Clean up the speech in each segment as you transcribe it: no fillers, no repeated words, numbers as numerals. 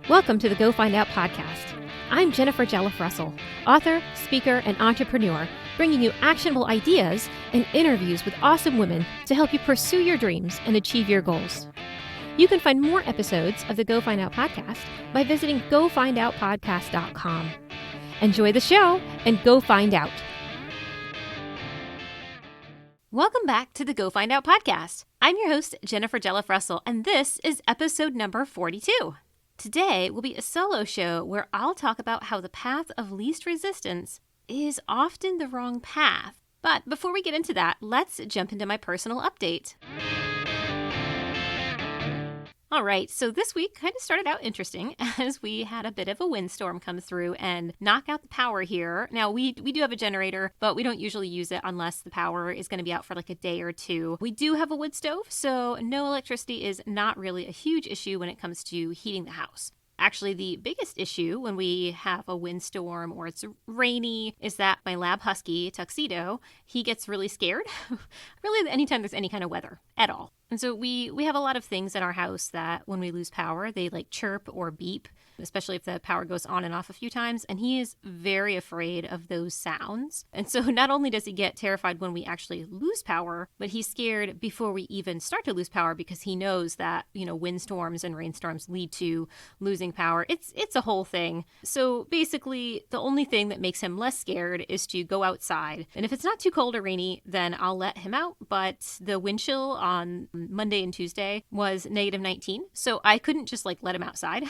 Welcome to the Go Find Out podcast. I'm Jennifer Jelliff Russell, author, speaker, and entrepreneur, bringing you actionable ideas and interviews with awesome women to help you pursue your dreams and achieve your goals. You can find more episodes of the Go Find Out podcast by visiting gofindoutpodcast.com. Enjoy the show and go find out. Welcome back to the Go Find Out podcast. I'm your host, Jennifer Jelliff Russell, and this is episode number 42. Today will be a solo show where I'll talk about how the path of least resistance is often the wrong path. But before we get into that, let's jump into my personal update. All right, so this week kind of started out interesting as we had a bit of a windstorm come through and knock out the power here. Now, we do have a generator, but we don't usually use it unless the power is going to be out for like a day or two. We do have a wood stove, so no electricity is not really a huge issue when it comes to heating the house. Actually, the biggest issue when we have a windstorm or it's rainy is that my lab husky, Tuxedo, he gets really scared, really anytime there's any kind of weather at all. And so we have a lot of things in our house that when we lose power, they like chirp or beep, especially if the power goes on and off a few times. And he is very afraid of those sounds. And so not only does he get terrified when we actually lose power, but he's scared before we even start to lose power because he knows that, windstorms and rainstorms lead to losing power. It's a whole thing. So basically, the only thing that makes him less scared is to go outside. And if it's not too cold or rainy, then I'll let him out. But the wind chill on Monday and Tuesday was -19. So I couldn't just let him outside,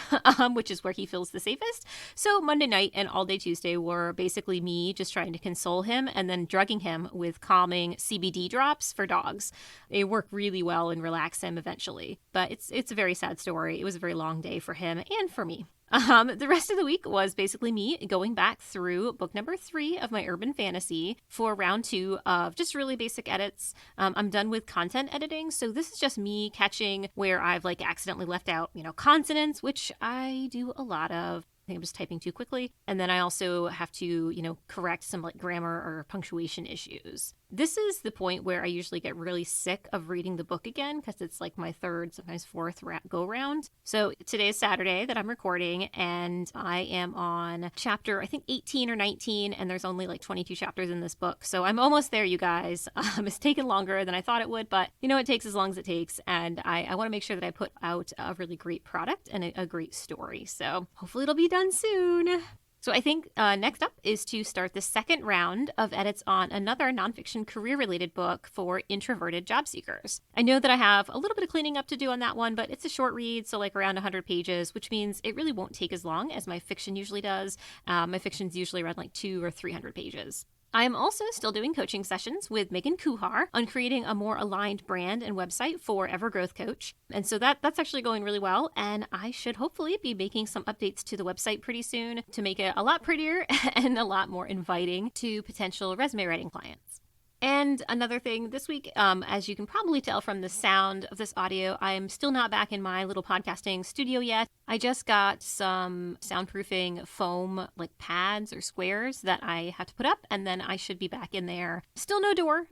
which is where he feels the safest. So Monday night and all day Tuesday were basically me just trying to console him and then drugging him with calming CBD drops for dogs. They work really well and relax him eventually. But it's a very sad story. It was a very long day for him and for me. The rest of the week was basically me going back through book number 3 of my urban fantasy for round 2 of just really basic edits. I'm done with content editing, so this is just me catching where I've accidentally left out, consonants, which I do a lot of. I think I'm just typing too quickly. And then I also have to, correct some grammar or punctuation issues. This is the point where I usually get really sick of reading the book again because it's my third, sometimes fourth go round. So today is Saturday that I'm recording and I am on chapter, I think 18 or 19, and there's only 22 chapters in this book. So I'm almost there, you guys. It's taken longer than I thought it would, but it takes as long as it takes. And I want to make sure that I put out a really great product and a great story. So hopefully it'll be done soon. So I think next up is to start the second round of edits on another nonfiction career-related book for introverted job seekers. I know that I have a little bit of cleaning up to do on that one, but it's a short read, so around 100 pages, which means it really won't take as long as my fiction usually does. My fiction's usually around 200 or 300 pages. I am also still doing coaching sessions with Megan Kuhar on creating a more aligned brand and website for Evergrowth Coach. And so that's actually going really well. And I should hopefully be making some updates to the website pretty soon to make it a lot prettier and a lot more inviting to potential resume writing clients. And another thing this week, as you can probably tell from the sound of this audio, I'm still not back in my little podcasting studio yet. I just got some soundproofing foam pads or squares that I have to put up, and then I should be back in there. Still no door,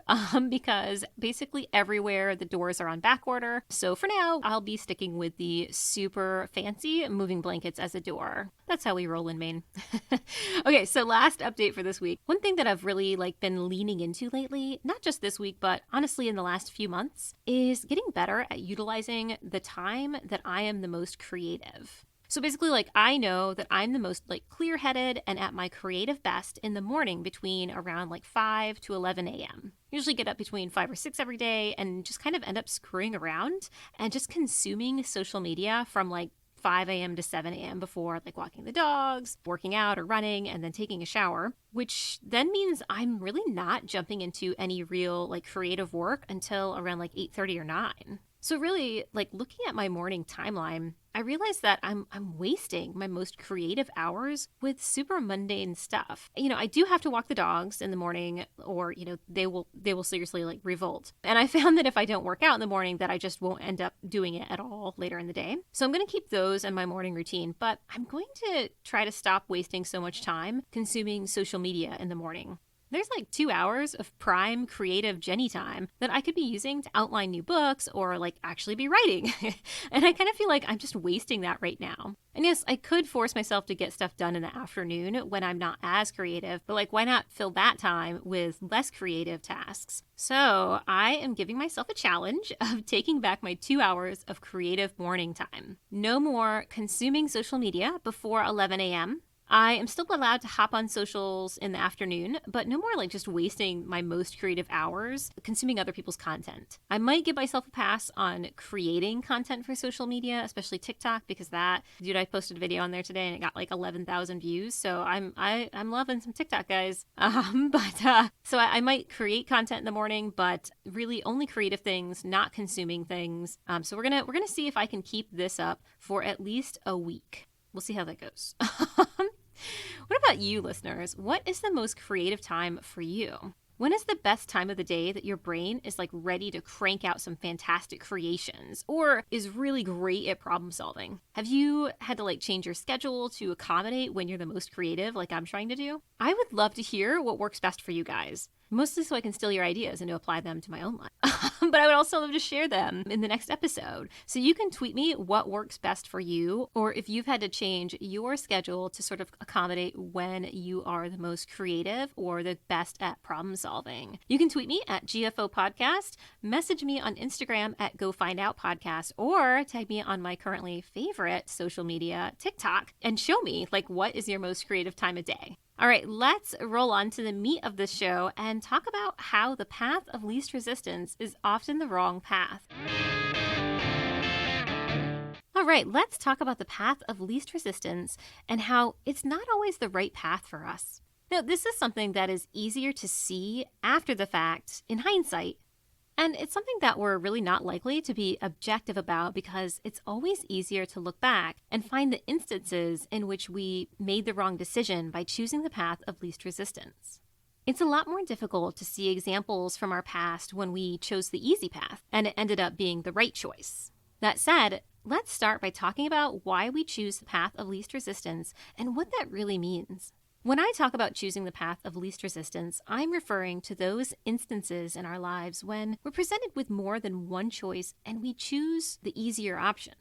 because basically everywhere the doors are on back order. So for now, I'll be sticking with the super fancy moving blankets as a door. That's how we roll in Maine. Okay, so last update for this week. One thing that I've really been leaning into lately, not just this week, but honestly in the last few months, is getting better at utilizing the time that I am the most creative. So basically, I know that I'm the most clear-headed and at my creative best in the morning between around 5 to 11 a.m. Usually get up between 5 or 6 every day and just kind of end up screwing around and just consuming social media from 5 a.m. to 7 a.m. before walking the dogs, working out or running, and then taking a shower, which then means I'm really not jumping into any real creative work until around 8:30 or 9. So really, looking at my morning timeline, I realized that I'm wasting my most creative hours with super mundane stuff. I do have to walk the dogs in the morning or, they will seriously revolt. And I found that if I don't work out in the morning that I just won't end up doing it at all later in the day. So I'm going to keep those in my morning routine, but I'm going to try to stop wasting so much time consuming social media in the morning. there's like 2 hours of prime creative Jenny time that I could be using to outline new books or like actually be writing. And I kind of feel like I'm just wasting that right now. And yes, I could force myself to get stuff done in the afternoon when I'm not as creative, but like, why not fill that time with less creative tasks? So I am giving myself a challenge of taking back my 2 hours of creative morning time. No more consuming social media before 11 a.m. I am still allowed to hop on socials in the afternoon, but no more like just wasting my most creative hours consuming other people's content. I might give myself a pass on creating content for social media, especially TikTok, because I posted a video on there today and it got like 11,000 views. So I'm loving some TikTok, guys. So I might create content in the morning, but really only creative things, not consuming things. So we're gonna see if I can keep this up for at least a week. We'll see how that goes. What about you, listeners? What is the most creative time for you? When is the best time of the day that your brain is like ready to crank out some fantastic creations or is really great at problem solving? Have you had to like change your schedule to accommodate when you're the most creative like I'm trying to do? I would love to hear what works best for you guys. Mostly so I can steal your ideas and to apply them to my own life. But I would also love to share them in the next episode. So you can tweet me what works best for you, or if you've had to change your schedule to sort of accommodate when you are the most creative or the best at problem solving. You can tweet me at GFO Podcast, message me on Instagram at Go Find Out Podcast, or tag me on my currently favorite social media, TikTok, and show me like what is your most creative time of day. All right, let's roll on to the meat of the show and talk about how the path of least resistance is often the wrong path. All right, let's talk about the path of least resistance and how it's not always the right path for us. Now, this is something that is easier to see after the fact in hindsight. And it's something that we're really not likely to be objective about because it's always easier to look back and find the instances in which we made the wrong decision by choosing the path of least resistance. It's a lot more difficult to see examples from our past when we chose the easy path and it ended up being the right choice. That said, let's start by talking about why we choose the path of least resistance and what that really means. When I talk about choosing the path of least resistance, I'm referring to those instances in our lives when we're presented with more than one choice and we choose the easier option.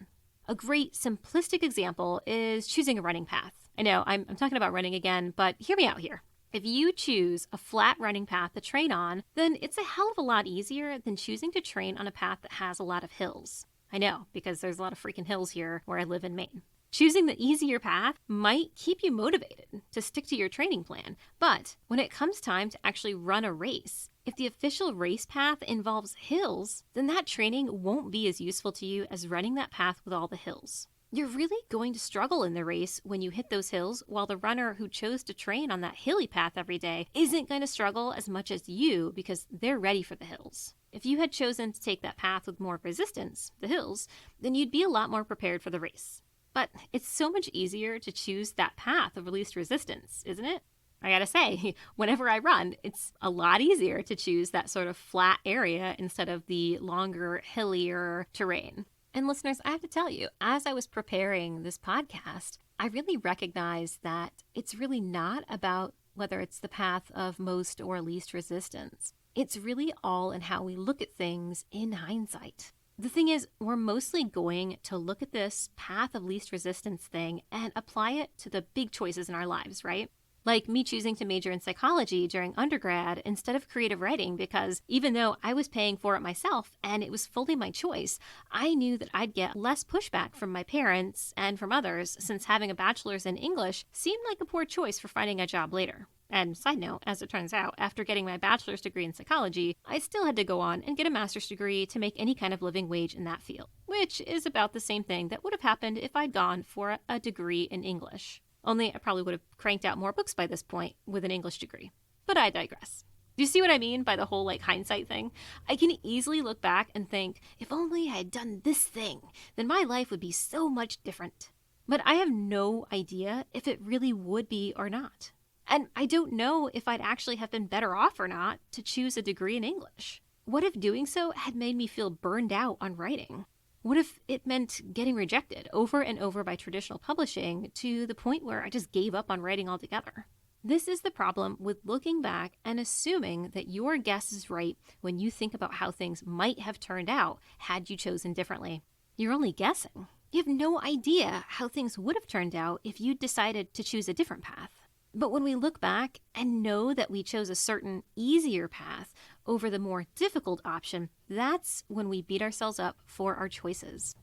A great simplistic example is choosing a running path. I know I'm talking about running again, but hear me out here. If you choose a flat running path to train on, then it's a hell of a lot easier than choosing to train on a path that has a lot of hills. I know, because there's a lot of freaking hills here where I live in Maine. Choosing the easier path might keep you motivated to stick to your training plan, but when it comes time to actually run a race, if the official race path involves hills, then that training won't be as useful to you as running that path with all the hills. You're really going to struggle in the race when you hit those hills, while the runner who chose to train on that hilly path every day isn't going to struggle as much as you because they're ready for the hills. If you had chosen to take that path with more resistance, the hills, then you'd be a lot more prepared for the race. But it's so much easier to choose that path of least resistance, isn't it? I gotta say, whenever I run, it's a lot easier to choose that sort of flat area instead of the longer, hillier terrain. And listeners, I have to tell you, as I was preparing this podcast, I really recognized that it's really not about whether it's the path of most or least resistance. It's really all in how we look at things in hindsight. The thing is, we're mostly going to look at this path of least resistance thing and apply it to the big choices in our lives, right? Like me choosing to major in psychology during undergrad instead of creative writing because even though I was paying for it myself and it was fully my choice, I knew that I'd get less pushback from my parents and from others since having a bachelor's in English seemed like a poor choice for finding a job later. And side note, as it turns out, after getting my bachelor's degree in psychology, I still had to go on and get a master's degree to make any kind of living wage in that field, which is about the same thing that would have happened if I'd gone for a degree in English. Only I probably would have cranked out more books by this point with an English degree. But I digress. Do you see what I mean by the whole hindsight thing? I can easily look back and think, if only I had done this thing, then my life would be so much different. But I have no idea if it really would be or not. And I don't know if I'd actually have been better off or not to choose a degree in English. What if doing so had made me feel burned out on writing? What if it meant getting rejected over and over by traditional publishing to the point where I just gave up on writing altogether? This is the problem with looking back and assuming that your guess is right when you think about how things might have turned out had you chosen differently. You're only guessing. You have no idea how things would have turned out if you decided to choose a different path. But when we look back and know that we chose a certain easier path over the more difficult option, that's when we beat ourselves up for our choices.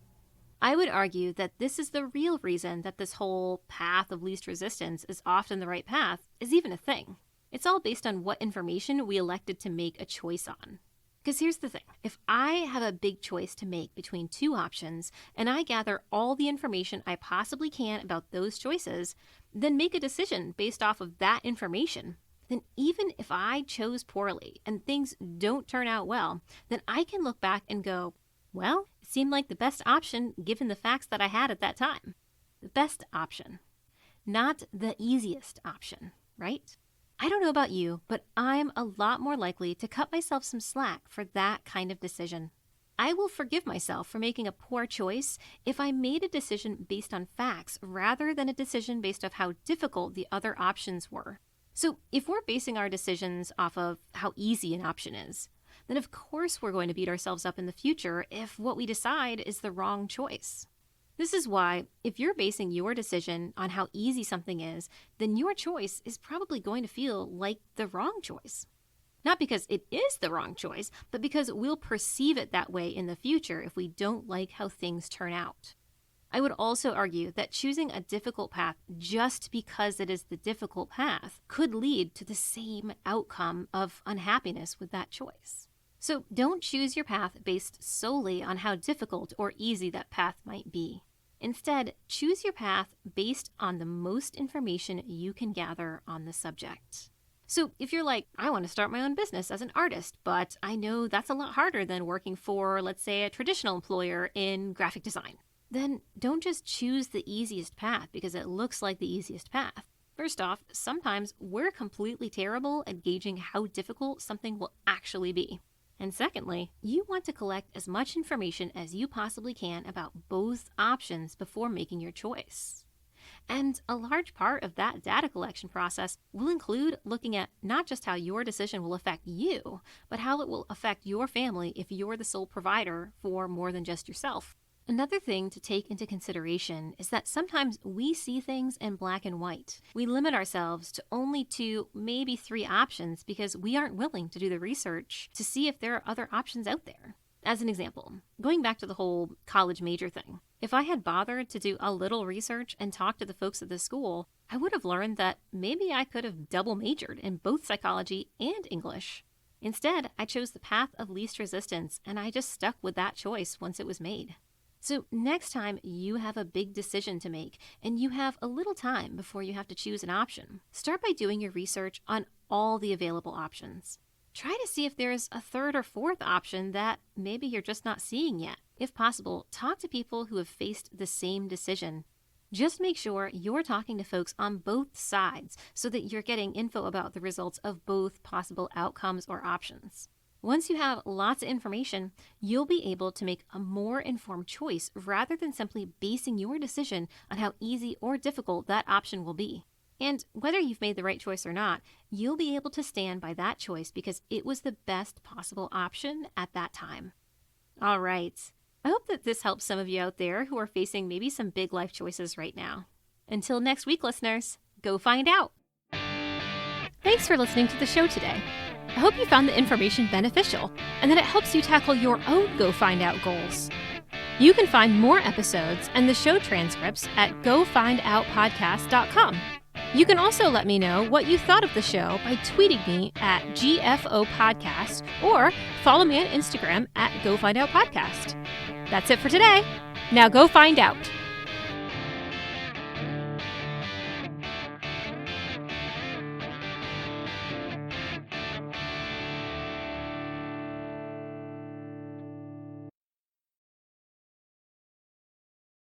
I would argue that this is the real reason that this whole path of least resistance is often the right path is even a thing. It's all based on what information we elected to make a choice on. Because here's the thing, if I have a big choice to make between two options and I gather all the information I possibly can about those choices, then make a decision based off of that information, then even if I chose poorly and things don't turn out well, then I can look back and go, well, it seemed like the best option given the facts that I had at that time. The best option, not the easiest option, right? I don't know about you, but I'm a lot more likely to cut myself some slack for that kind of decision. I will forgive myself for making a poor choice if I made a decision based on facts rather than a decision based off how difficult the other options were. So if we're basing our decisions off of how easy an option is, then of course we're going to beat ourselves up in the future if what we decide is the wrong choice. This is why, if you're basing your decision on how easy something is, then your choice is probably going to feel like the wrong choice. Not because it is the wrong choice, but because we'll perceive it that way in the future if we don't like how things turn out. I would also argue that choosing a difficult path just because it is the difficult path could lead to the same outcome of unhappiness with that choice. So don't choose your path based solely on how difficult or easy that path might be. Instead, choose your path based on the most information you can gather on the subject. So if you're like, I want to start my own business as an artist, but I know that's a lot harder than working for, let's say, a traditional employer in graphic design, then don't just choose the easiest path because it looks like the easiest path. First off, sometimes we're completely terrible at gauging how difficult something will actually be. And secondly, you want to collect as much information as you possibly can about both options before making your choice. And a large part of that data collection process will include looking at not just how your decision will affect you, but how it will affect your family if you're the sole provider for more than just yourself. Another thing to take into consideration is that sometimes we see things in black and white. We limit ourselves to only 2, maybe 3 options because we aren't willing to do the research to see if there are other options out there. As an example, going back to the whole college major thing, if I had bothered to do a little research and talk to the folks at the school, I would have learned that maybe I could have double majored in both psychology and English. Instead, I chose the path of least resistance and I just stuck with that choice once it was made. So next time you have a big decision to make and you have a little time before you have to choose an option, start by doing your research on all the available options. Try to see if there's a third or fourth option that maybe you're just not seeing yet. If possible, talk to people who have faced the same decision. Just make sure you're talking to folks on both sides so that you're getting info about the results of both possible outcomes or options. Once you have lots of information, you'll be able to make a more informed choice rather than simply basing your decision on how easy or difficult that option will be. And whether you've made the right choice or not, you'll be able to stand by that choice because it was the best possible option at that time. All right. I hope that this helps some of you out there who are facing maybe some big life choices right now. Until next week, listeners, go find out. Thanks for listening to the show today. I hope you found the information beneficial and that it helps you tackle your own Go Find Out goals. You can find more episodes and the show transcripts at gofindoutpodcast.com. You can also let me know what you thought of the show by tweeting me at GFOpodcast or follow me on Instagram at GoFindOutPodcast. That's it for today. Now go find out.